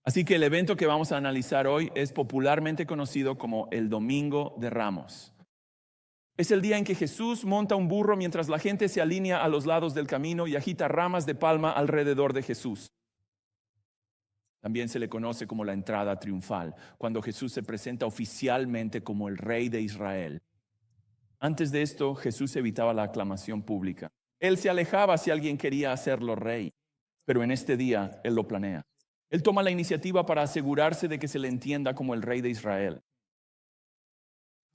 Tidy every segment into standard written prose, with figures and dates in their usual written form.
Así que el evento que vamos a analizar hoy es popularmente conocido como el Domingo de Ramos. Es el día en que Jesús monta un burro mientras la gente se alinea a los lados del camino y agita ramas de palma alrededor de Jesús. También se le conoce como la entrada triunfal, cuando Jesús se presenta oficialmente como el Rey de Israel. Antes de esto, Jesús evitaba la aclamación pública. Él se alejaba si alguien quería hacerlo rey, pero en este día Él lo planea. Él toma la iniciativa para asegurarse de que se le entienda como el Rey de Israel.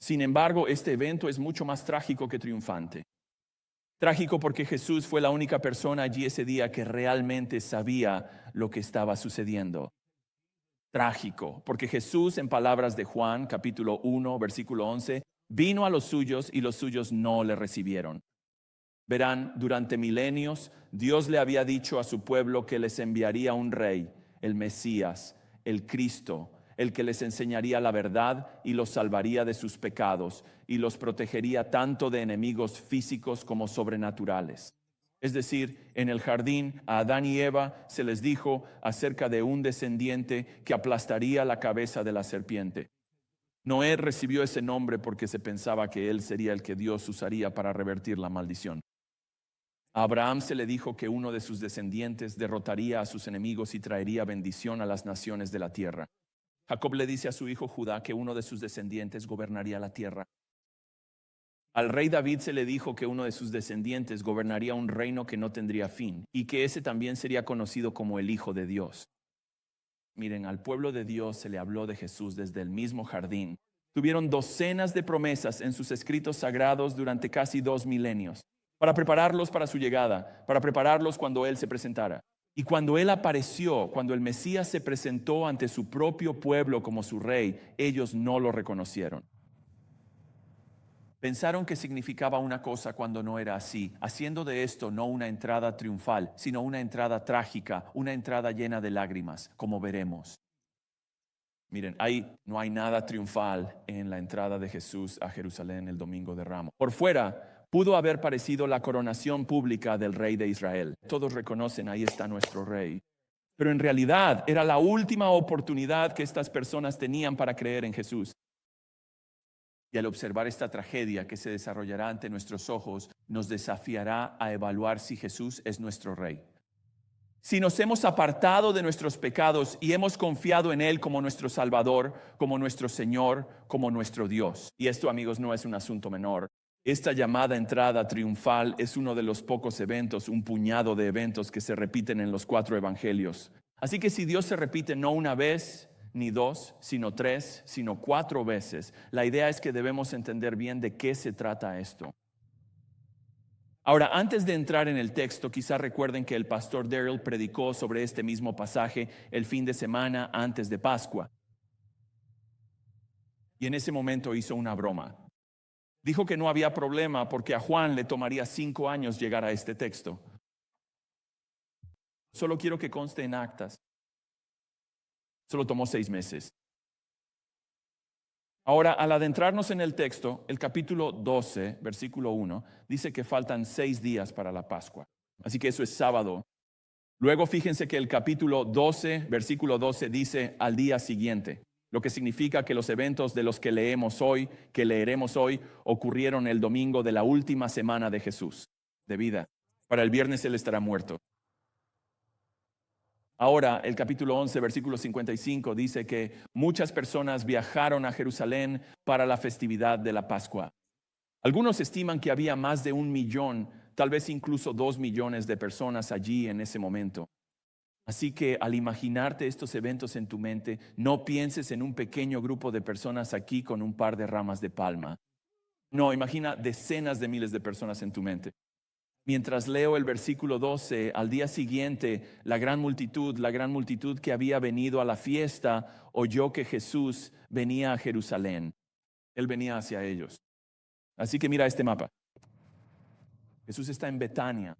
Sin embargo, este evento es mucho más trágico que triunfante. Trágico porque Jesús fue la única persona allí ese día que realmente sabía lo que estaba sucediendo. Trágico porque Jesús, en palabras de Juan, capítulo 1, versículo 11, vino a los suyos y los suyos no le recibieron. Verán, durante milenios, Dios le había dicho a su pueblo que les enviaría un rey, el Mesías, el Cristo, el que les enseñaría la verdad y los salvaría de sus pecados y los protegería tanto de enemigos físicos como sobrenaturales. Es decir, en el jardín a Adán y Eva se les dijo acerca de un descendiente que aplastaría la cabeza de la serpiente. Noé recibió ese nombre porque se pensaba que él sería el que Dios usaría para revertir la maldición. A Abraham se le dijo que uno de sus descendientes derrotaría a sus enemigos y traería bendición a las naciones de la tierra. Jacob le dice a su hijo Judá que uno de sus descendientes gobernaría la tierra. Al rey David se le dijo que uno de sus descendientes gobernaría un reino que no tendría fin y que ese también sería conocido como el Hijo de Dios. Miren, al pueblo de Dios se le habló de Jesús desde el mismo jardín. Tuvieron docenas de promesas en sus escritos sagrados durante casi 2 milenios, para prepararlos para su llegada, para prepararlos cuando Él se presentara. Y cuando Él apareció, cuando el Mesías se presentó ante su propio pueblo como su rey, ellos no lo reconocieron. Pensaron que significaba una cosa cuando no era así, haciendo de esto no una entrada triunfal, sino una entrada trágica, una entrada llena de lágrimas, como veremos. Miren, no hay nada triunfal en la entrada de Jesús a Jerusalén el Domingo de Ramos. Por fuera, pudo haber parecido la coronación pública del Rey de Israel. Todos reconocen, ahí está nuestro Rey. Pero en realidad era la última oportunidad que estas personas tenían para creer en Jesús. Y al observar esta tragedia que se desarrollará ante nuestros ojos, nos desafiará a evaluar si Jesús es nuestro Rey. Si nos hemos apartado de nuestros pecados y hemos confiado en Él como nuestro Salvador, como nuestro Señor, como nuestro Dios. Y esto, amigos, no es un asunto menor. Esta llamada entrada triunfal es uno de los pocos eventos, un puñado de eventos que se repiten en los 4 evangelios. Así que si Dios se repite no una vez, ni 2, sino 3, sino 4 veces, la idea es que debemos entender bien de qué se trata esto. Ahora, antes de entrar en el texto, quizás recuerden que el pastor Daryl predicó sobre este mismo pasaje el fin de semana antes de Pascua. Y en ese momento hizo una broma. Dijo que no había problema porque a Juan le tomaría 5 años llegar a este texto. Solo quiero que conste en actas. Solo tomó 6 meses. Ahora, al adentrarnos en el texto, el capítulo 12, versículo 1, dice que faltan 6 días para la Pascua. Así que eso es sábado. Luego fíjense que el capítulo 12, versículo 12, dice al día siguiente, lo que significa que los eventos de los que leemos hoy, que leeremos hoy, ocurrieron el domingo de la última semana de Jesús, de vida. Para el viernes Él estará muerto. Ahora, el capítulo 11, versículo 55, dice que muchas personas viajaron a Jerusalén para la festividad de la Pascua. Algunos estiman que había más de 1 millón, tal vez incluso 2 millones de personas allí en ese momento. Así que al imaginarte estos eventos en tu mente, no pienses en un pequeño grupo de personas aquí con un par de ramas de palma. No, imagina decenas de miles de personas en tu mente. Mientras leo el versículo 12, al día siguiente, la gran multitud que había venido a la fiesta, oyó que Jesús venía a Jerusalén. Él venía hacia ellos. Así que mira este mapa. Jesús está en Betania.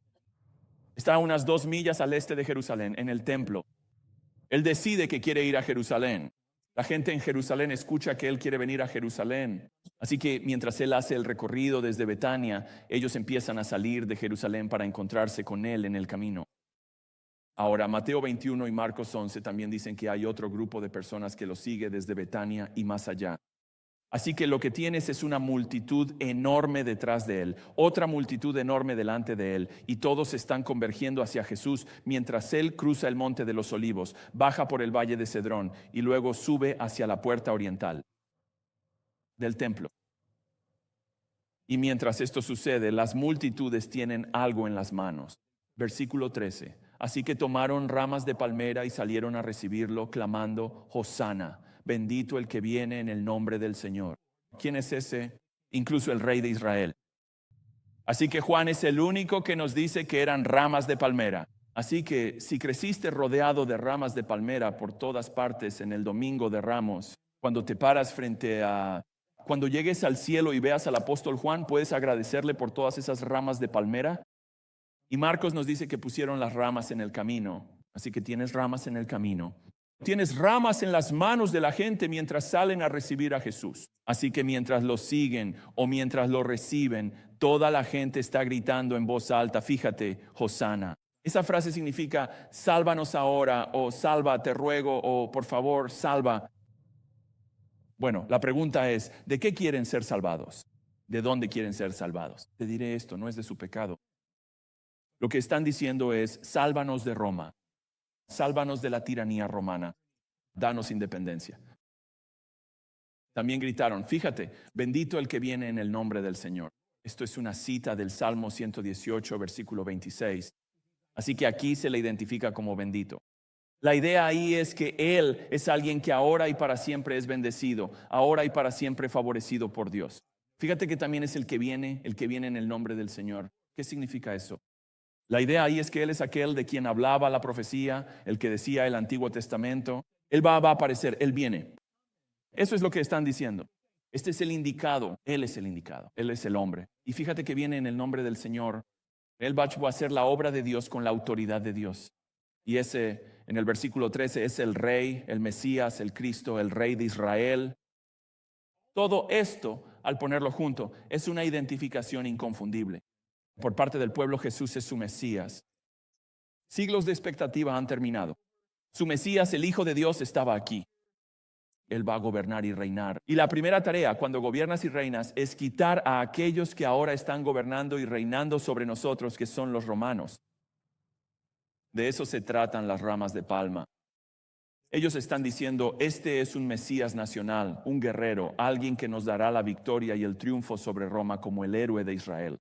Está a unas 2 millas al este de Jerusalén, en el templo. Él decide que quiere ir a Jerusalén. La gente en Jerusalén escucha que Él quiere venir a Jerusalén. Así que mientras Él hace el recorrido desde Betania, ellos empiezan a salir de Jerusalén para encontrarse con Él en el camino. Ahora, Mateo 21 y Marcos 11 también dicen que hay otro grupo de personas que lo sigue desde Betania y más allá. Así que lo que tienes es una multitud enorme detrás de él, otra multitud enorme delante de él, y todos están convergiendo hacia Jesús mientras él cruza el monte de los Olivos, baja por el valle de Cedrón y luego sube hacia la puerta oriental del templo. Y mientras esto sucede, las multitudes tienen algo en las manos. Versículo 13. Así que tomaron ramas de palmera y salieron a recibirlo, clamando, Hosana, bendito el que viene en el nombre del Señor. ¿Quién es ese? Incluso el rey de Israel. Así que Juan es el único que nos dice que eran ramas de palmera. Así que si creciste rodeado de ramas de palmera por todas partes en el Domingo de Ramos, cuando te paras cuando llegues al cielo y veas al apóstol Juan, puedes agradecerle por todas esas ramas de palmera. Y Marcos nos dice que pusieron las ramas en el camino. Así que tienes ramas en el camino. Tienes ramas en las manos de la gente mientras salen a recibir a Jesús. Así que mientras lo siguen o mientras lo reciben, toda la gente está gritando en voz alta, fíjate, Hosana. Esa frase significa, sálvanos ahora, o salva, te ruego, o por favor, salva. Bueno, la pregunta es, ¿de qué quieren ser salvados? ¿De dónde quieren ser salvados? Te diré esto, no es de su pecado. Lo que están diciendo es, sálvanos de Roma, sálvanos de la tiranía romana, danos independencia. También gritaron, fíjate, bendito el que viene en el nombre del Señor. Esto es una cita del Salmo 118, versículo 26. Así que aquí se le identifica como bendito. La idea ahí es que Él es alguien que ahora y para siempre es bendecido, ahora y para siempre favorecido por Dios. Fíjate que también es el que viene en el nombre del Señor. ¿Qué significa eso? La idea ahí es que Él es aquel de quien hablaba la profecía, el que decía el Antiguo Testamento. Él va a aparecer, Él viene. Eso es lo que están diciendo. Este es el indicado, Él es el indicado, Él es el hombre. Y fíjate que viene en el nombre del Señor. Él va a hacer la obra de Dios con la autoridad de Dios. Y ese, en el versículo 13, es el Rey, el Mesías, el Cristo, el Rey de Israel. Todo esto, al ponerlo junto, es una identificación inconfundible. Por parte del pueblo, Jesús es su Mesías. Siglos de expectativa han terminado. Su Mesías, el Hijo de Dios, estaba aquí. Él va a gobernar y reinar. Y la primera tarea cuando gobiernas y reinas es quitar a aquellos que ahora están gobernando y reinando sobre nosotros, que son los romanos. De eso se tratan las ramas de palma. Ellos están diciendo, este es un Mesías nacional, un guerrero, alguien que nos dará la victoria y el triunfo sobre Roma como el héroe de Israel.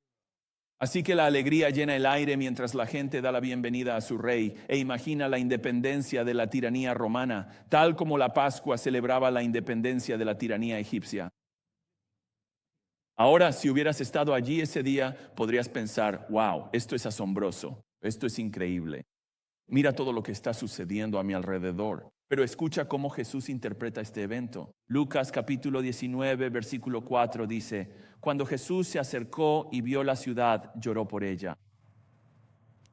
Así que la alegría llena el aire mientras la gente da la bienvenida a su rey e imagina la independencia de la tiranía romana, tal como la Pascua celebraba la independencia de la tiranía egipcia. Ahora, si hubieras estado allí ese día, podrías pensar, wow, esto es asombroso, esto es increíble. Mira todo lo que está sucediendo a mi alrededor. Pero escucha cómo Jesús interpreta este evento. Lucas capítulo 19, versículo 4 dice, cuando Jesús se acercó y vio la ciudad, lloró por ella.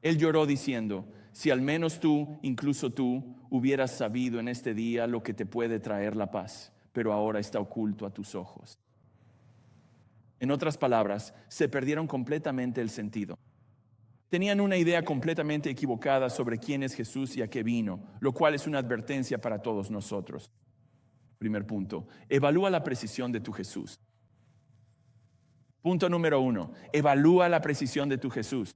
Él lloró diciendo, si al menos tú, incluso tú, hubieras sabido en este día lo que te puede traer la paz, pero ahora está oculto a tus ojos. En otras palabras, se perdieron completamente el sentido. Tenían una idea completamente equivocada sobre quién es Jesús y a qué vino, lo cual es una advertencia para todos nosotros. Primer punto, evalúa la precisión de tu Jesús. Punto número 1, evalúa la precisión de tu Jesús.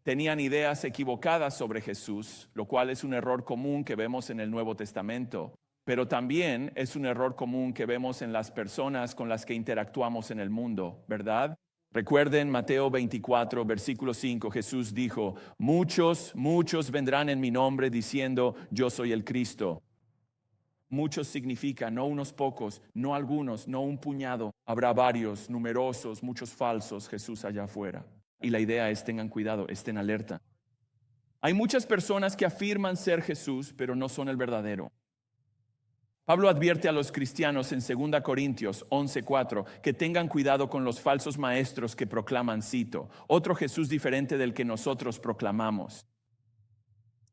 Tenían ideas equivocadas sobre Jesús, lo cual es un error común que vemos en el Nuevo Testamento, pero también es un error común que vemos en las personas con las que interactuamos en el mundo, ¿verdad? Recuerden Mateo 24, versículo 5, Jesús dijo, muchos vendrán en mi nombre diciendo, yo soy el Cristo. Muchos significa no unos pocos, no algunos, no un puñado. Habrá varios, numerosos, muchos falsos Jesús allá afuera. Y la idea es, tengan cuidado, estén alerta. Hay muchas personas que afirman ser Jesús, pero no son el verdadero. Pablo advierte a los cristianos en 2 Corintios 11:4 que tengan cuidado con los falsos maestros que proclaman, cito, otro Jesús diferente del que nosotros proclamamos.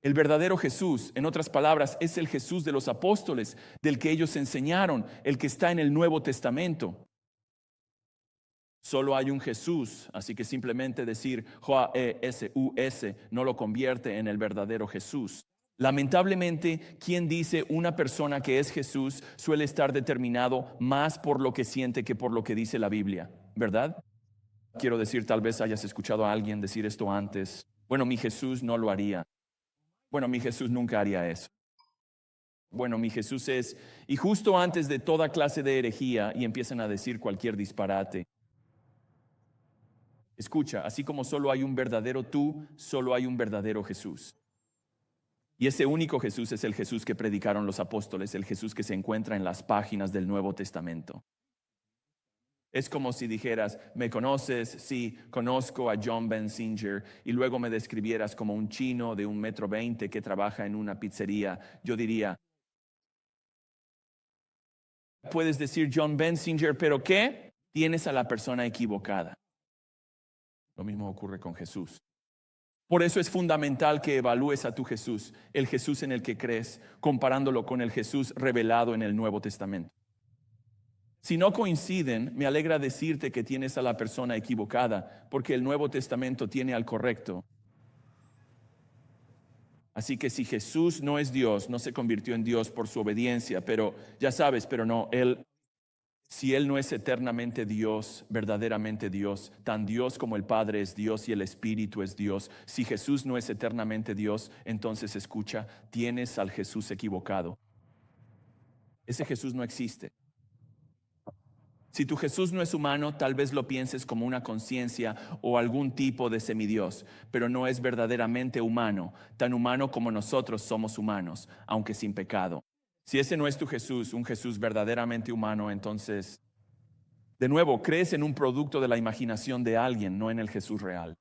El verdadero Jesús, en otras palabras, es el Jesús de los apóstoles, del que ellos enseñaron, el que está en el Nuevo Testamento. Solo hay un Jesús, así que simplemente decir J-E-S-U-S no lo convierte en el verdadero Jesús. Lamentablemente, quien dice una persona que es Jesús suele estar determinado más por lo que siente que por lo que dice la Biblia, ¿verdad? Quiero decir, tal vez hayas escuchado a alguien decir esto antes. Bueno, mi Jesús no lo haría. Bueno, mi Jesús nunca haría eso. Bueno, mi Jesús es... Y justo antes de toda clase de herejía y empiezan a decir cualquier disparate. Escucha, así como solo hay un verdadero tú, solo hay un verdadero Jesús. Y ese único Jesús es el Jesús que predicaron los apóstoles, el Jesús que se encuentra en las páginas del Nuevo Testamento. Es como si dijeras, ¿me conoces? Sí, conozco a John Bensinger, y luego me describieras como un chino de 1,20 m que trabaja en una pizzería. Yo diría, puedes decir John Bensinger, ¿pero qué? Tienes a la persona equivocada. Lo mismo ocurre con Jesús. Por eso es fundamental que evalúes a tu Jesús, el Jesús en el que crees, comparándolo con el Jesús revelado en el Nuevo Testamento. Si no coinciden, me alegra decirte que tienes a la persona equivocada, porque el Nuevo Testamento tiene al correcto. Así que si Jesús no es Dios, no se convirtió en Dios por su obediencia, pero ya sabes, pero no, si Él no es eternamente Dios, verdaderamente Dios, tan Dios como el Padre es Dios y el Espíritu es Dios, si Jesús no es eternamente Dios, entonces escucha, tienes al Jesús equivocado. Ese Jesús no existe. Si tu Jesús no es humano, tal vez lo pienses como una conciencia o algún tipo de semidios, pero no es verdaderamente humano, tan humano como nosotros somos humanos, aunque sin pecado. Si ese no es tu Jesús, un Jesús verdaderamente humano, entonces, de nuevo, crees en un producto de la imaginación de alguien, no en el Jesús real.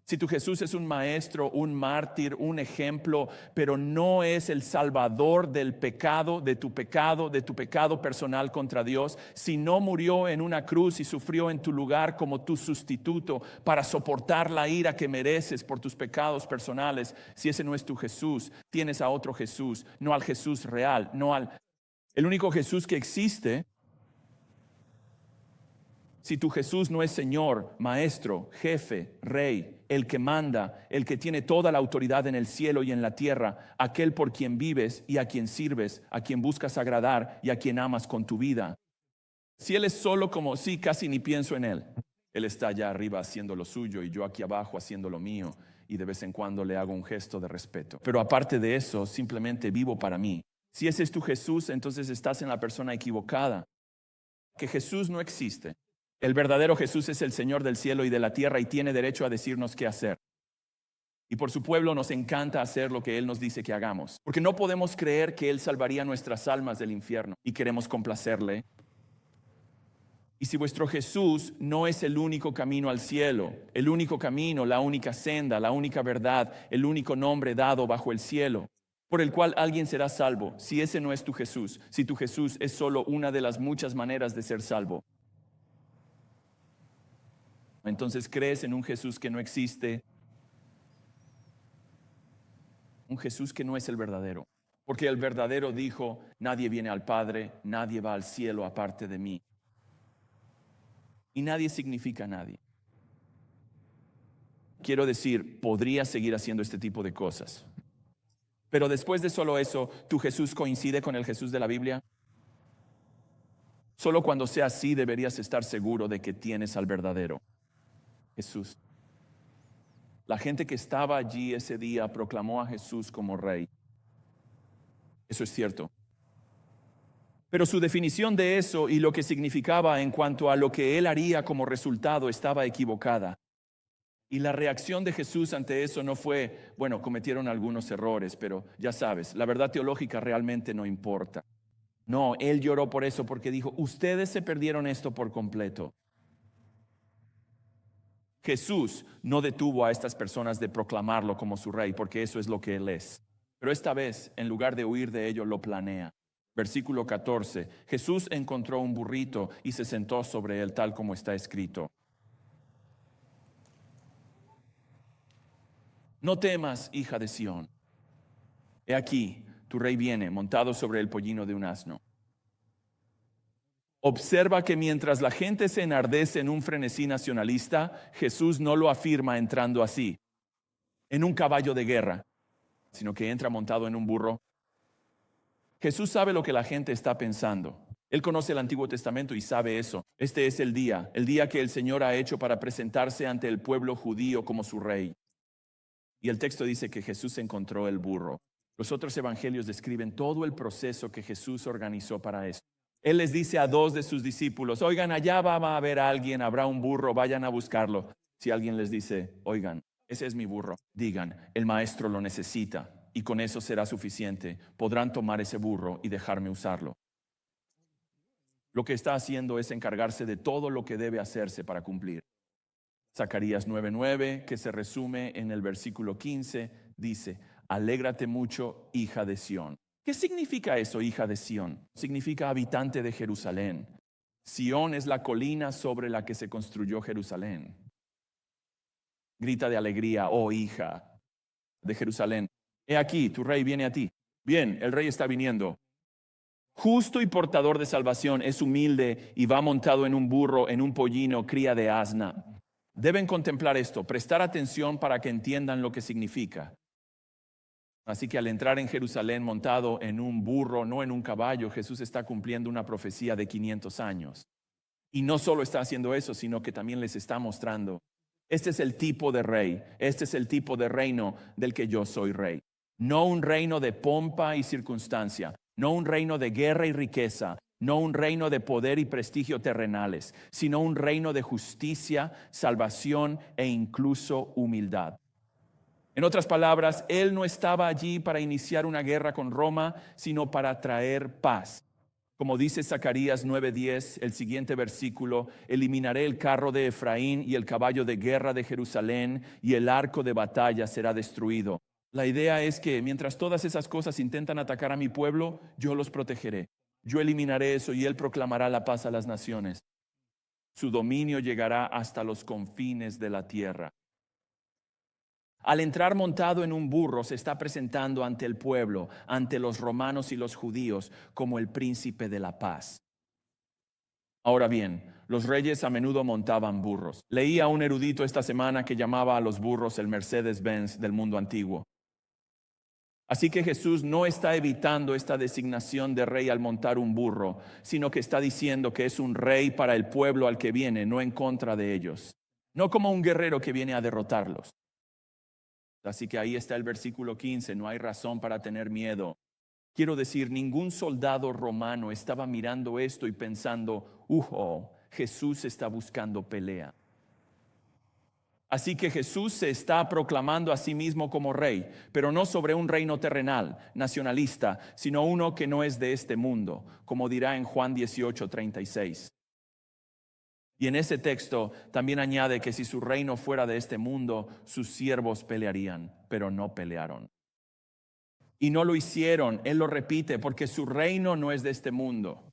Si tu Jesús es un maestro, un mártir, un ejemplo, pero no es el salvador del pecado, de tu pecado personal contra Dios, si no murió en una cruz y sufrió en tu lugar como tu sustituto para soportar la ira que mereces por tus pecados personales, si ese no es tu Jesús, tienes a otro Jesús, no al Jesús real, el único Jesús que existe. Si tu Jesús no es Señor, Maestro, Jefe, Rey, el que manda, el que tiene toda la autoridad en el cielo y en la tierra, aquel por quien vives y a quien sirves, a quien buscas agradar y a quien amas con tu vida. Si Él es solo como, sí, casi ni pienso en Él. Él está allá arriba haciendo lo suyo y yo aquí abajo haciendo lo mío y de vez en cuando le hago un gesto de respeto. Pero aparte de eso, simplemente vivo para mí. Si ese es tu Jesús, entonces estás en la persona equivocada. Que Jesús no existe. El verdadero Jesús es el Señor del cielo y de la tierra y tiene derecho a decirnos qué hacer. Y por su pueblo nos encanta hacer lo que Él nos dice que hagamos. Porque no podemos creer que Él salvaría nuestras almas del infierno y queremos complacerle. Y si vuestro Jesús no es el único camino al cielo, el único camino, la única senda, la única verdad, el único nombre dado bajo el cielo, por el cual alguien será salvo, si ese no es tu Jesús, si tu Jesús es solo una de las muchas maneras de ser salvo, entonces crees en un Jesús que no existe, un Jesús que no es el verdadero. Porque el verdadero dijo, nadie viene al Padre, nadie va al cielo aparte de mí. Y nadie significa nadie. Quiero decir, podría seguir haciendo este tipo de cosas. Pero después de solo eso, ¿tu Jesús coincide con el Jesús de la Biblia? Solo cuando sea así deberías estar seguro de que tienes al verdadero Jesús. La gente que estaba allí ese día proclamó a Jesús como rey. Eso es cierto. Pero su definición de eso y lo que significaba en cuanto a lo que él haría como resultado estaba equivocada. Y la reacción de Jesús ante eso no fue, bueno, cometieron algunos errores, pero ya sabes, la verdad teológica realmente no importa. No, él lloró por eso porque dijo, ustedes se perdieron esto por completo. Jesús no detuvo a estas personas de proclamarlo como su rey, porque eso es lo que él es. Pero esta vez, en lugar de huir de ello, lo planea. Versículo 14. Jesús encontró un burrito y se sentó sobre él, tal como está escrito. No temas, hija de Sión. He aquí, tu rey viene montado sobre el pollino de un asno. Observa que mientras la gente se enardece en un frenesí nacionalista, Jesús no lo afirma entrando así, en un caballo de guerra, sino que entra montado en un burro. Jesús sabe lo que la gente está pensando. Él conoce el Antiguo Testamento y sabe eso. Este es el día que el Señor ha hecho para presentarse ante el pueblo judío como su rey. Y el texto dice que Jesús encontró el burro. Los otros evangelios describen todo el proceso que Jesús organizó para esto. Él les dice a 2 de sus discípulos, oigan, allá va a haber alguien, habrá un burro, vayan a buscarlo. Si alguien les dice, oigan, ese es mi burro, digan, el maestro lo necesita y con eso será suficiente. Podrán tomar ese burro y dejarme usarlo. Lo que está haciendo es encargarse de todo lo que debe hacerse para cumplir. Zacarías 9:9, que se resume en el versículo 15, dice, alégrate mucho, hija de Sión. ¿Qué significa eso, hija de Sión? Significa habitante de Jerusalén. Sión es la colina sobre la que se construyó Jerusalén. Grita de alegría, oh hija de Jerusalén. He aquí, tu rey viene a ti. Bien, el rey está viniendo. Justo y portador de salvación, es humilde y va montado en un burro, en un pollino, cría de asna. Deben contemplar esto, prestar atención para que entiendan lo que significa. Así que al entrar en Jerusalén montado en un burro, no en un caballo, Jesús está cumpliendo una profecía de 500 años. Y no solo está haciendo eso, sino que también les está mostrando, este es el tipo de rey, este es el tipo de reino del que yo soy rey. No un reino de pompa y circunstancia, no un reino de guerra y riqueza, no un reino de poder y prestigio terrenales, sino un reino de justicia, salvación e incluso humildad. En otras palabras, Él no estaba allí para iniciar una guerra con Roma, sino para traer paz. Como dice Zacarías 9:10, el siguiente versículo, eliminaré el carro de Efraín y el caballo de guerra de Jerusalén y el arco de batalla será destruido. La idea es que mientras todas esas cosas intentan atacar a mi pueblo, yo los protegeré. Yo eliminaré eso y Él proclamará la paz a las naciones. Su dominio llegará hasta los confines de la tierra. Al entrar montado en un burro, se está presentando ante el pueblo, ante los romanos y los judíos, como el príncipe de la paz. Ahora bien, los reyes a menudo montaban burros. Leí a un erudito esta semana que llamaba a los burros el Mercedes-Benz del mundo antiguo. Así que Jesús no está evitando esta designación de rey al montar un burro, sino que está diciendo que es un rey para el pueblo al que viene, no en contra de ellos. No como un guerrero que viene a derrotarlos. Así que ahí está el versículo 15, no hay razón para tener miedo. Quiero decir, ningún soldado romano estaba mirando esto y pensando, Jesús está buscando pelea. Así que Jesús se está proclamando a sí mismo como rey, pero no sobre un reino terrenal, nacionalista, sino uno que no es de este mundo, como dirá en Juan 18:36. Y en ese texto también añade que si su reino fuera de este mundo, sus siervos pelearían, pero no pelearon. Y no lo hicieron, él lo repite, porque su reino no es de este mundo.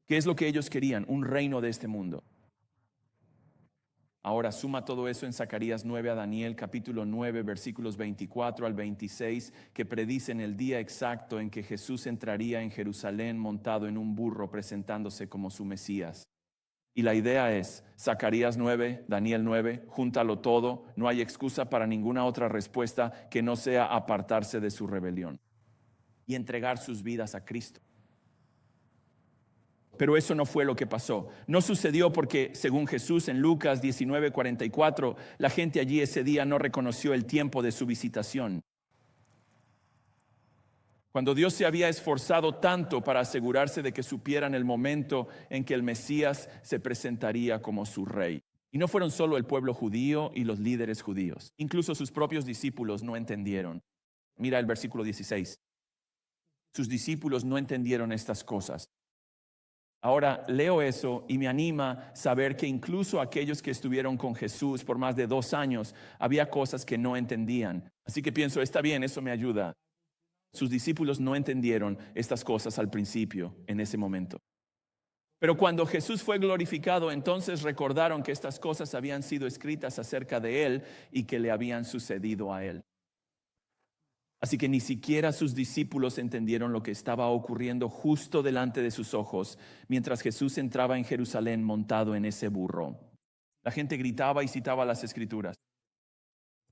¿Qué es lo que ellos querían? Un reino de este mundo. Ahora suma todo eso en Zacarías 9 a Daniel capítulo 9 versículos 24 al 26 que predicen el día exacto en que Jesús entraría en Jerusalén montado en un burro presentándose como su Mesías. Y la idea es Zacarías 9, Daniel 9, júntalo todo, no hay excusa para ninguna otra respuesta que no sea apartarse de su rebelión y entregar sus vidas a Cristo. Pero eso no fue lo que pasó. No sucedió porque, según Jesús en Lucas 19:44, la gente allí ese día no reconoció el tiempo de su visitación. Cuando Dios se había esforzado tanto para asegurarse de que supieran el momento en que el Mesías se presentaría como su rey. Y no fueron solo el pueblo judío y los líderes judíos. Incluso sus propios discípulos no entendieron. Mira el versículo 16. Sus discípulos no entendieron estas cosas. Ahora leo eso y me anima saber que incluso aquellos que estuvieron con Jesús por más de 2 años, había cosas que no entendían. Así que pienso, está bien, eso me ayuda. Sus discípulos no entendieron estas cosas al principio, en ese momento. Pero cuando Jesús fue glorificado, entonces recordaron que estas cosas habían sido escritas acerca de Él y que le habían sucedido a Él. Así que ni siquiera sus discípulos entendieron lo que estaba ocurriendo justo delante de sus ojos mientras Jesús entraba en Jerusalén montado en ese burro. La gente gritaba y citaba las Escrituras.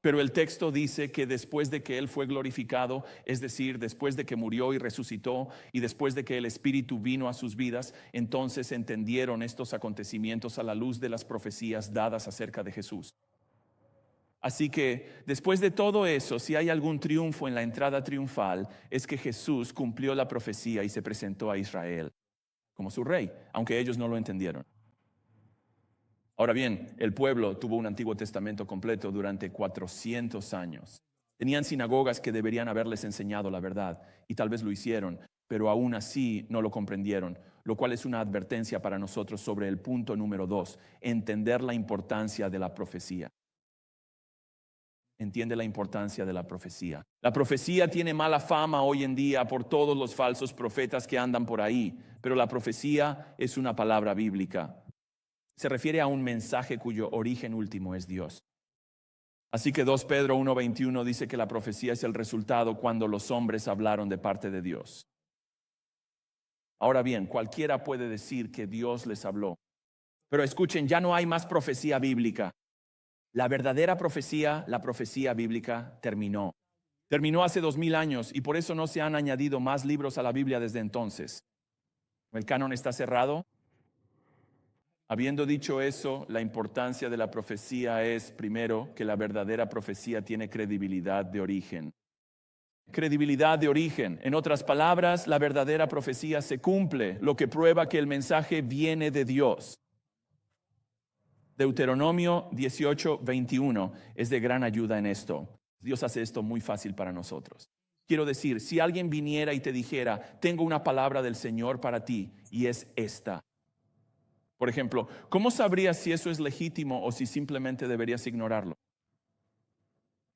Pero el texto dice que después de que Él fue glorificado, es decir, después de que murió y resucitó y después de que el Espíritu vino a sus vidas, entonces entendieron estos acontecimientos a la luz de las profecías dadas acerca de Jesús. Así que después de todo eso, si hay algún triunfo en la entrada triunfal, es que Jesús cumplió la profecía y se presentó a Israel como su rey, aunque ellos no lo entendieron. Ahora bien, el pueblo tuvo un Antiguo Testamento completo durante 400 años. Tenían sinagogas que deberían haberles enseñado la verdad, y tal vez lo hicieron, pero aún así no lo comprendieron, lo cual es una advertencia para nosotros sobre el punto número 2, entender la importancia de la profecía. Entiende la importancia de la profecía. La profecía tiene mala fama hoy en día por todos los falsos profetas que andan por ahí, pero la profecía es una palabra bíblica. Se refiere a un mensaje cuyo origen último es Dios. Así que 2 Pedro 1:21 dice que la profecía es el resultado cuando los hombres hablaron de parte de Dios. Ahora bien, cualquiera puede decir que Dios les habló. Pero escuchen, ya no hay más profecía bíblica. La verdadera profecía, la profecía bíblica, terminó. Terminó hace 2000 años y por eso no se han añadido más libros a la Biblia desde entonces. El canon está cerrado. Habiendo dicho eso, la importancia de la profecía es, primero, que la verdadera profecía tiene credibilidad de origen. Credibilidad de origen. En otras palabras, la verdadera profecía se cumple, lo que prueba que el mensaje viene de Dios. Deuteronomio 18:21 es de gran ayuda en esto. Dios hace esto muy fácil para nosotros. Quiero decir, si alguien viniera y te dijera, tengo una palabra del Señor para ti, y es esta. Por ejemplo, ¿cómo sabrías si eso es legítimo o si simplemente deberías ignorarlo?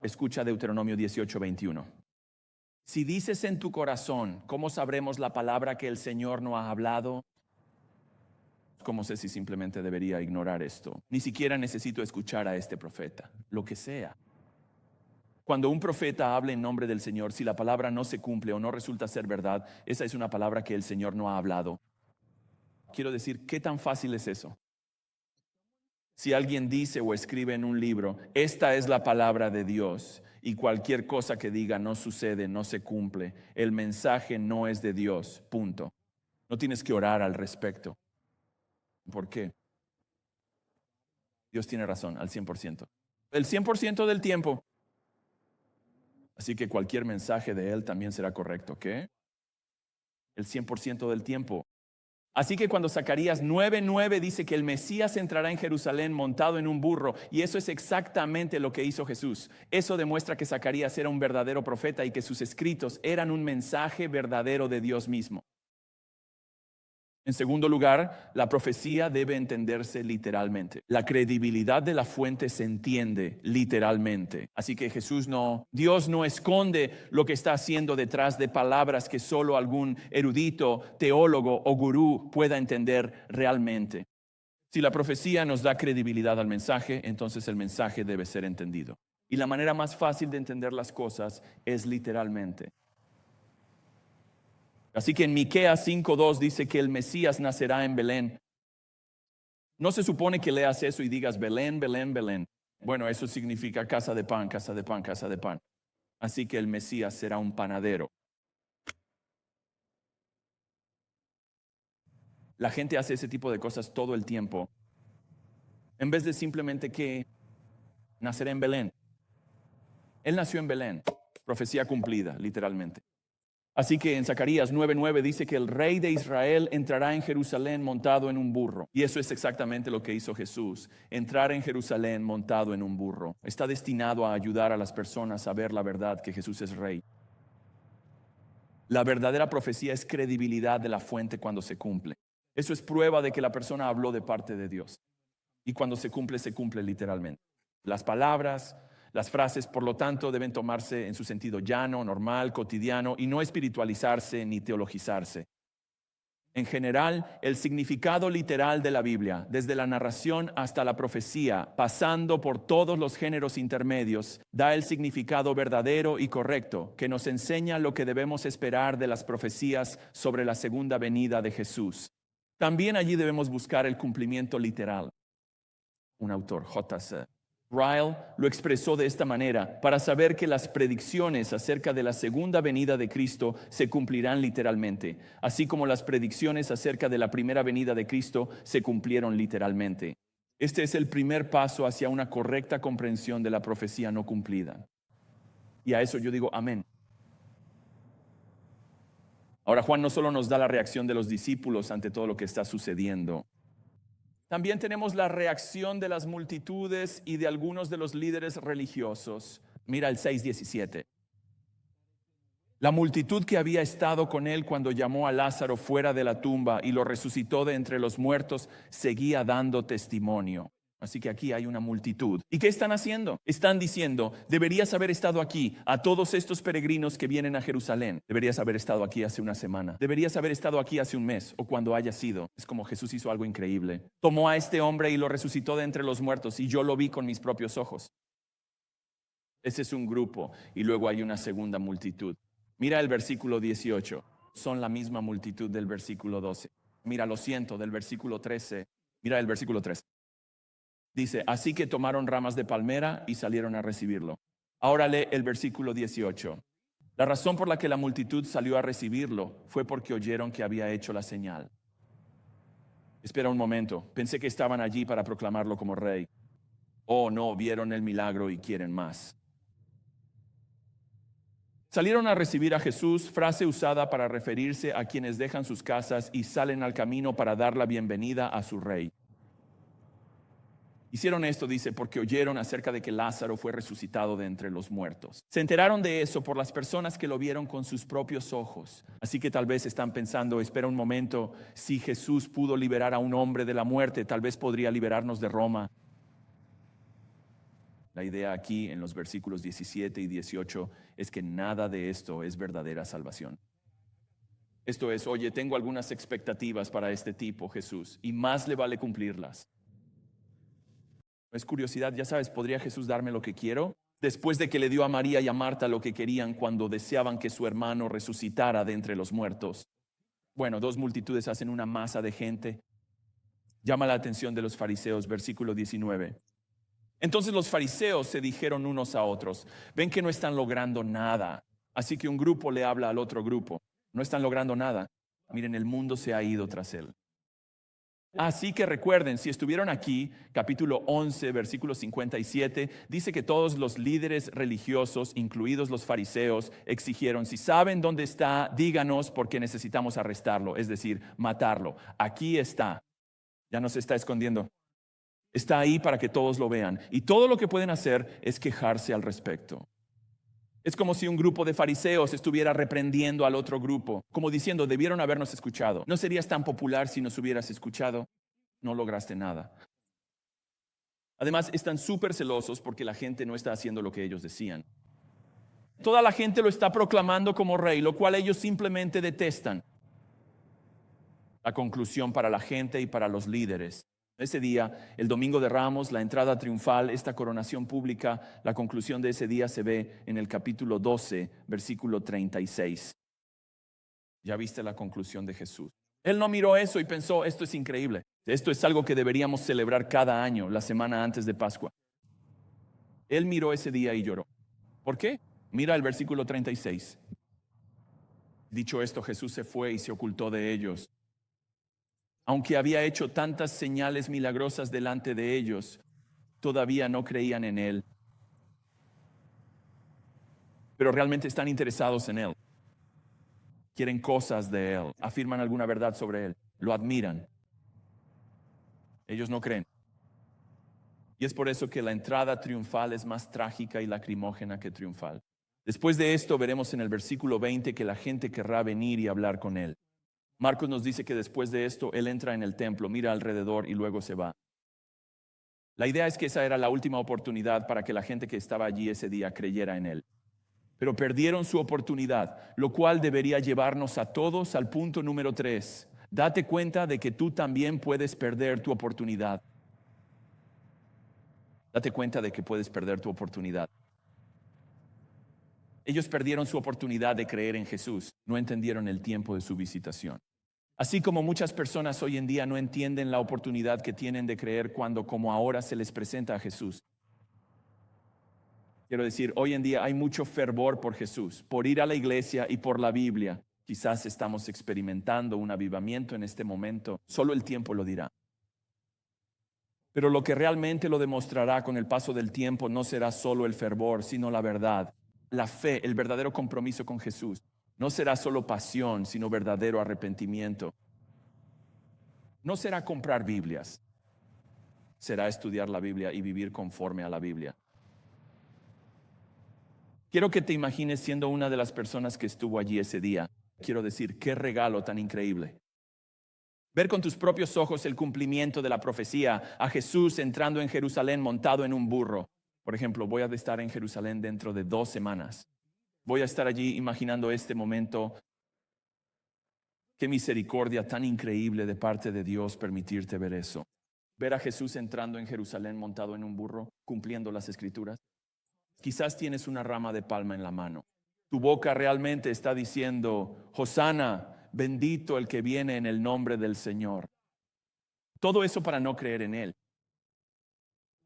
Escucha Deuteronomio 18:21. Si dices en tu corazón, ¿cómo sabremos la palabra que el Señor no ha hablado? ¿Cómo sé si simplemente debería ignorar esto? Ni siquiera necesito escuchar a este profeta, lo que sea. Cuando un profeta habla en nombre del Señor, si la palabra no se cumple o no resulta ser verdad, esa es una palabra que el Señor no ha hablado. Quiero decir, ¿qué tan fácil es eso? Si alguien dice o escribe en un libro, esta es la palabra de Dios, y cualquier cosa que diga no sucede, no se cumple, el mensaje no es de Dios, punto. No tienes que orar al respecto. ¿Por qué? Dios tiene razón, al 100%. El 100% del tiempo. Así que cualquier mensaje de Él también será correcto, ¿qué? El 100% del tiempo. Así que cuando Zacarías 9:9 dice que el Mesías entrará en Jerusalén montado en un burro, y eso es exactamente lo que hizo Jesús. Eso demuestra que Zacarías era un verdadero profeta y que sus escritos eran un mensaje verdadero de Dios mismo. En segundo lugar, la profecía debe entenderse literalmente. La credibilidad de la fuente se entiende literalmente. Así que Dios no esconde lo que está haciendo detrás de palabras que solo algún erudito, teólogo o gurú pueda entender realmente. Si la profecía nos da credibilidad al mensaje, entonces el mensaje debe ser entendido. Y la manera más fácil de entender las cosas es literalmente. Así que en Miqueas 5:2 dice que el Mesías nacerá en Belén. No se supone que leas eso y digas Belén, Belén, Belén. Bueno, eso significa casa de pan, casa de pan, casa de pan. Así que el Mesías será un panadero. La gente hace ese tipo de cosas todo el tiempo. En vez de simplemente que nacerá en Belén. Él nació en Belén. Profecía cumplida, literalmente. Así que en Zacarías 9:9 dice que el rey de Israel entrará en Jerusalén montado en un burro. Y eso es exactamente lo que hizo Jesús, entrar en Jerusalén montado en un burro. Está destinado a ayudar a las personas a ver la verdad que Jesús es rey. La verdadera profecía es credibilidad de la fuente cuando se cumple. Eso es prueba de que la persona habló de parte de Dios. Y cuando se cumple literalmente. Las palabras, las frases, por lo tanto, deben tomarse en su sentido llano, normal, cotidiano y no espiritualizarse ni teologizarse. En general, el significado literal de la Biblia, desde la narración hasta la profecía, pasando por todos los géneros intermedios, da el significado verdadero y correcto que nos enseña lo que debemos esperar de las profecías sobre la segunda venida de Jesús. También allí debemos buscar el cumplimiento literal. Un autor, J.C. Ryle, lo expresó de esta manera: para saber que las predicciones acerca de la segunda venida de Cristo se cumplirán literalmente, así como las predicciones acerca de la primera venida de Cristo se cumplieron literalmente. Este es el primer paso hacia una correcta comprensión de la profecía no cumplida. Y a eso yo digo amén. Ahora, Juan no solo nos da la reacción de los discípulos ante todo lo que está sucediendo. También tenemos la reacción de las multitudes y de algunos de los líderes religiosos. Mira el 6:17. La multitud que había estado con él cuando llamó a Lázaro fuera de la tumba y lo resucitó de entre los muertos, seguía dando testimonio. Así que aquí hay una multitud. ¿Y qué están haciendo? Están diciendo: deberías haber estado aquí, a todos estos peregrinos que vienen a Jerusalén. Deberías haber estado aquí hace una semana. Deberías haber estado aquí hace un mes o cuando haya sido. Es como Jesús hizo algo increíble. Tomó a este hombre y lo resucitó de entre los muertos y yo lo vi con mis propios ojos. Ese es un grupo y luego hay una segunda multitud. Mira el versículo 18. Son la misma multitud del versículo 12. Mira, lo siento, del versículo 13. Mira el versículo 13. Dice: así que tomaron ramas de palmera y salieron a recibirlo. Ahora lee el versículo 18. La razón por la que la multitud salió a recibirlo fue porque oyeron que había hecho la señal. Espera un momento, pensé que estaban allí para proclamarlo como rey. Oh, no, vieron el milagro y quieren más. Salieron a recibir a Jesús, frase usada para referirse a quienes dejan sus casas y salen al camino para dar la bienvenida a su rey. Hicieron esto, dice, porque oyeron acerca de que Lázaro fue resucitado de entre los muertos. Se enteraron de eso por las personas que lo vieron con sus propios ojos. Así que tal vez están pensando: espera un momento, si Jesús pudo liberar a un hombre de la muerte, tal vez podría liberarnos de Roma. La idea aquí en los versículos 17 y 18 es que nada de esto es verdadera salvación. Esto es: oye, tengo algunas expectativas para este tipo, Jesús, y más le vale cumplirlas. Es curiosidad, ya sabes, ¿podría Jesús darme lo que quiero? Después de que le dio a María y a Marta lo que querían cuando deseaban que su hermano resucitara de entre los muertos. Bueno, dos multitudes hacen una masa de gente. Llama la atención de los fariseos, versículo 19. Entonces los fariseos se dijeron unos a otros: ven que no están logrando nada. Así que un grupo le habla al otro grupo: no están logrando nada. Miren, el mundo se ha ido tras él. Así que recuerden, si estuvieron aquí, capítulo 11, versículo 57, dice que todos los líderes religiosos, incluidos los fariseos, exigieron: si saben dónde está, díganos, porque necesitamos arrestarlo, es decir, matarlo. Aquí está, ya no se está escondiendo. Está ahí para que todos lo vean. Y todo lo que pueden hacer es quejarse al respecto. Es como si un grupo de fariseos estuviera reprendiendo al otro grupo, como diciendo: debieron habernos escuchado. No serías tan popular si nos hubieras escuchado. No lograste nada. Además, están súper celosos porque la gente no está haciendo lo que ellos decían. Toda la gente lo está proclamando como rey, lo cual ellos simplemente detestan. La conclusión para la gente y para los líderes: ese día, el domingo de Ramos, la entrada triunfal, esta coronación pública, la conclusión de ese día se ve en el capítulo 12, versículo 36. Ya viste la conclusión de Jesús. Él no miró eso y pensó: esto es increíble. Esto es algo que deberíamos celebrar cada año, la semana antes de Pascua. Él miró ese día y lloró. ¿Por qué? Mira el versículo 36. Dicho esto, Jesús se fue y se ocultó de ellos. Aunque había hecho tantas señales milagrosas delante de ellos, todavía no creían en él. Pero realmente están interesados en él. Quieren cosas de él, afirman alguna verdad sobre él, lo admiran. Ellos no creen. Y es por eso que la entrada triunfal es más trágica y lacrimógena que triunfal. Después de esto veremos en el versículo 20 que la gente querrá venir y hablar con él. Marcos nos dice que después de esto él entra en el templo, mira alrededor y luego se va. La idea es que esa era la última oportunidad para que la gente que estaba allí ese día creyera en él. Pero perdieron su oportunidad, lo cual debería llevarnos a todos al punto número 3. Date cuenta de que tú también puedes perder tu oportunidad. Date cuenta de que puedes perder tu oportunidad. Ellos perdieron su oportunidad de creer en Jesús. No entendieron el tiempo de su visitación. Así como muchas personas hoy en día no entienden la oportunidad que tienen de creer cuando, como ahora, se les presenta a Jesús. Quiero decir, hoy en día hay mucho fervor por Jesús, por ir a la iglesia y por la Biblia. Quizás estamos experimentando un avivamiento en este momento. Solo el tiempo lo dirá. Pero lo que realmente lo demostrará con el paso del tiempo no será solo el fervor, sino la verdad, la fe, el verdadero compromiso con Jesús. No será solo pasión, sino verdadero arrepentimiento. No será comprar Biblias, será estudiar la Biblia y vivir conforme a la Biblia. Quiero que te imagines siendo una de las personas que estuvo allí ese día. Quiero decir, qué regalo tan increíble. Ver con tus propios ojos el cumplimiento de la profecía, a Jesús entrando en Jerusalén montado en un burro. Por ejemplo, voy a estar en Jerusalén dentro de 2 semanas. Voy a estar allí imaginando este momento. Qué misericordia tan increíble de parte de Dios permitirte ver eso. Ver a Jesús entrando en Jerusalén montado en un burro, cumpliendo las Escrituras. Quizás tienes una rama de palma en la mano. Tu boca realmente está diciendo, Hosana, bendito el que viene en el nombre del Señor. Todo eso para no creer en Él.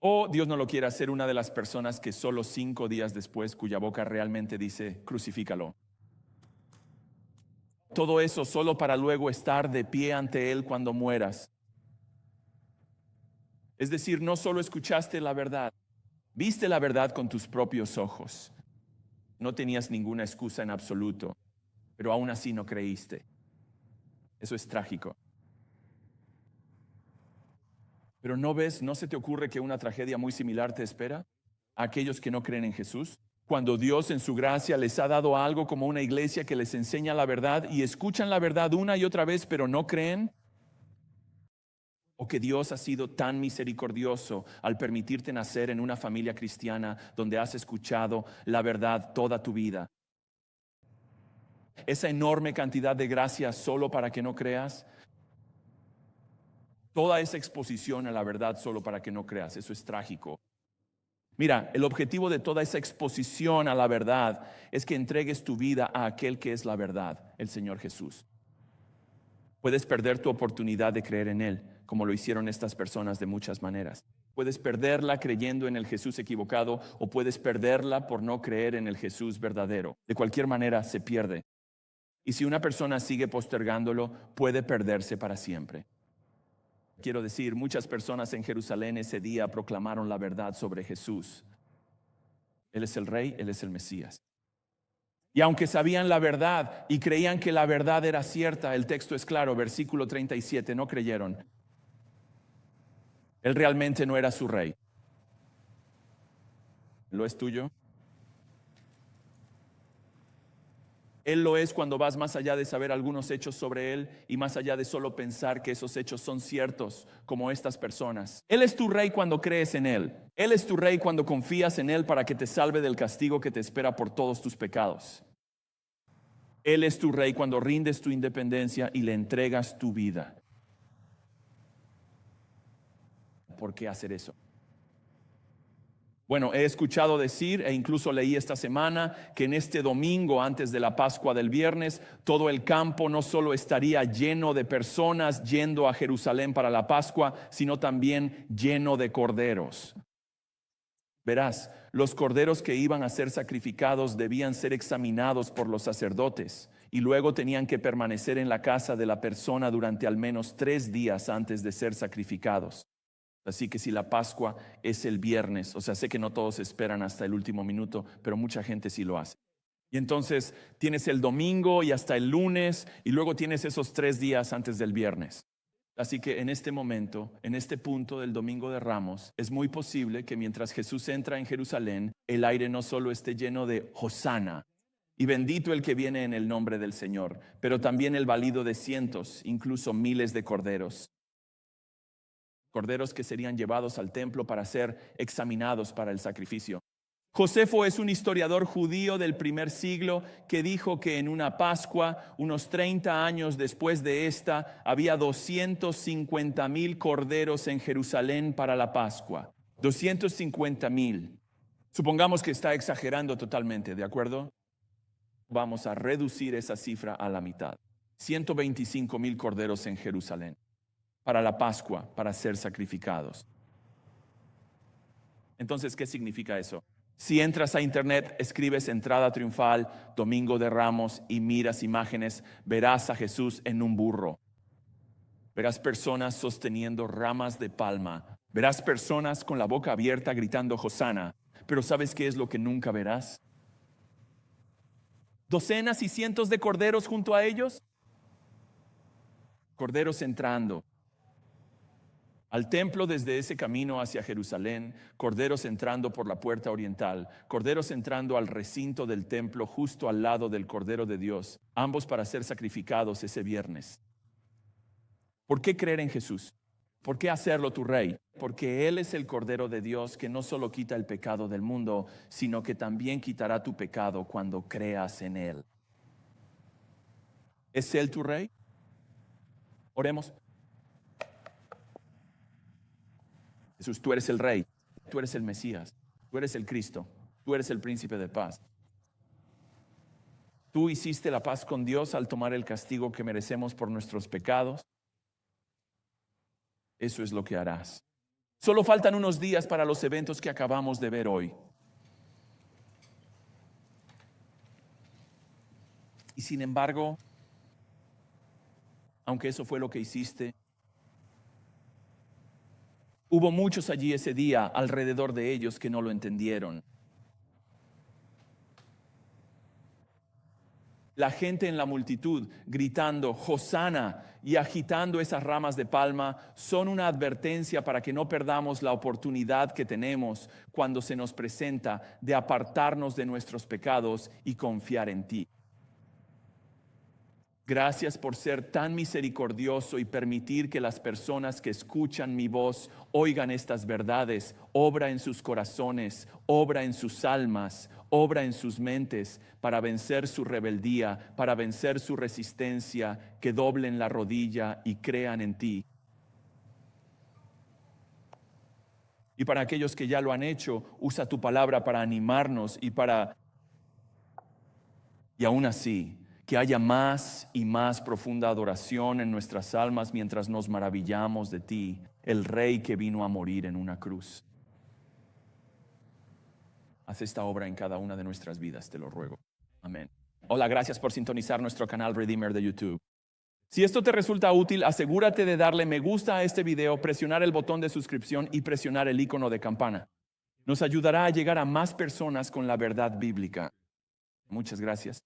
O Dios no lo quiere hacer una de las personas que solo 5 días después, cuya boca realmente dice, crucifícalo. Todo eso solo para luego estar de pie ante Él cuando mueras. Es decir, no solo escuchaste la verdad, viste la verdad con tus propios ojos. No tenías ninguna excusa en absoluto, pero aún así no creíste. Eso es trágico. Pero ¿no ves, no se te ocurre que una tragedia muy similar te espera a aquellos que no creen en Jesús? Cuando Dios en su gracia les ha dado algo como una iglesia que les enseña la verdad y escuchan la verdad una y otra vez, pero no creen. O que Dios ha sido tan misericordioso al permitirte nacer en una familia cristiana donde has escuchado la verdad toda tu vida. Esa enorme cantidad de gracia solo para que no creas. Toda esa exposición a la verdad solo para que no creas. Eso es trágico. Mira, el objetivo de toda esa exposición a la verdad es que entregues tu vida a aquel que es la verdad, el Señor Jesús. Puedes perder tu oportunidad de creer en Él, como lo hicieron estas personas de muchas maneras. Puedes perderla creyendo en el Jesús equivocado o puedes perderla por no creer en el Jesús verdadero. De cualquier manera, se pierde. Y si una persona sigue postergándolo, puede perderse para siempre. Quiero decir, muchas personas en Jerusalén ese día proclamaron la verdad sobre Jesús. Él es el Rey, Él es el Mesías. Y aunque sabían la verdad y creían que la verdad era cierta, el texto es claro, versículo 37, no creyeron. Él realmente no era su rey. ¿Lo es tuyo? Él lo es cuando vas más allá de saber algunos hechos sobre Él y más allá de solo pensar que esos hechos son ciertos, como estas personas. Él es tu rey cuando crees en Él. Él es tu rey cuando confías en Él para que te salve del castigo que te espera por todos tus pecados. Él es tu rey cuando rindes tu independencia y le entregas tu vida. ¿Por qué hacer eso? Bueno, he escuchado decir e incluso leí esta semana que en este domingo antes de la Pascua del viernes, todo el campo no solo estaría lleno de personas yendo a Jerusalén para la Pascua, sino también lleno de corderos. Verás, los corderos que iban a ser sacrificados debían ser examinados por los sacerdotes y luego tenían que permanecer en la casa de la persona durante al menos 3 días antes de ser sacrificados. Así que si la Pascua es el viernes, o sea, sé que no todos esperan hasta el último minuto, pero mucha gente sí lo hace. Y entonces tienes el domingo y hasta el lunes y luego tienes esos 3 días antes del viernes. Así que en este momento, en este punto del Domingo de Ramos, es muy posible que mientras Jesús entra en Jerusalén, el aire no solo esté lleno de Hosana y bendito el que viene en el nombre del Señor, pero también el balido de cientos, incluso miles de corderos. Corderos que serían llevados al templo para ser examinados para el sacrificio. Josefo es un historiador judío del primer siglo que dijo que en una Pascua, unos 30 años después de esta, había 250,000 corderos en Jerusalén para la Pascua. 250,000. Supongamos que está exagerando totalmente, ¿de acuerdo? Vamos a reducir esa cifra a la mitad. 125,000 corderos en Jerusalén para la Pascua, para ser sacrificados. Entonces, ¿qué significa eso? Si entras a internet, escribes entrada triunfal, Domingo de Ramos y miras imágenes, verás a Jesús en un burro. Verás personas sosteniendo ramas de palma. Verás personas con la boca abierta gritando Hosana. Pero ¿sabes qué es lo que nunca verás? Docenas y cientos de corderos junto a ellos. Corderos entrando al templo desde ese camino hacia Jerusalén, corderos entrando por la puerta oriental, corderos entrando al recinto del templo justo al lado del Cordero de Dios, ambos para ser sacrificados ese viernes. ¿Por qué creer en Jesús? ¿Por qué hacerlo tu rey? Porque Él es el Cordero de Dios que no solo quita el pecado del mundo, sino que también quitará tu pecado cuando creas en Él. ¿Es Él tu rey? Oremos. Jesús, tú eres el Rey, tú eres el Mesías, tú eres el Cristo, tú eres el Príncipe de paz. Tú hiciste la paz con Dios al tomar el castigo que merecemos por nuestros pecados. Eso es lo que harás. Solo faltan unos días para los eventos que acabamos de ver hoy. Y sin embargo, aunque eso fue lo que hiciste, hubo muchos allí ese día alrededor de ellos que no lo entendieron. La gente en la multitud gritando Hosana y agitando esas ramas de palma son una advertencia para que no perdamos la oportunidad que tenemos cuando se nos presenta de apartarnos de nuestros pecados y confiar en ti. Gracias por ser tan misericordioso y permitir que las personas que escuchan mi voz oigan estas verdades. Obra en sus corazones, obra en sus almas, obra en sus mentes para vencer su rebeldía, para vencer su resistencia, que doblen la rodilla y crean en ti. Y para aquellos que ya lo han hecho, usa tu palabra para animarnos y aún así, que haya más y más profunda adoración en nuestras almas mientras nos maravillamos de ti, el Rey que vino a morir en una cruz. Haz esta obra en cada una de nuestras vidas, te lo ruego. Amén. Hola, gracias por sintonizar nuestro canal Redeemer de YouTube. Si esto te resulta útil, asegúrate de darle me gusta a este video, presionar el botón de suscripción y presionar el icono de campana. Nos ayudará a llegar a más personas con la verdad bíblica. Muchas gracias.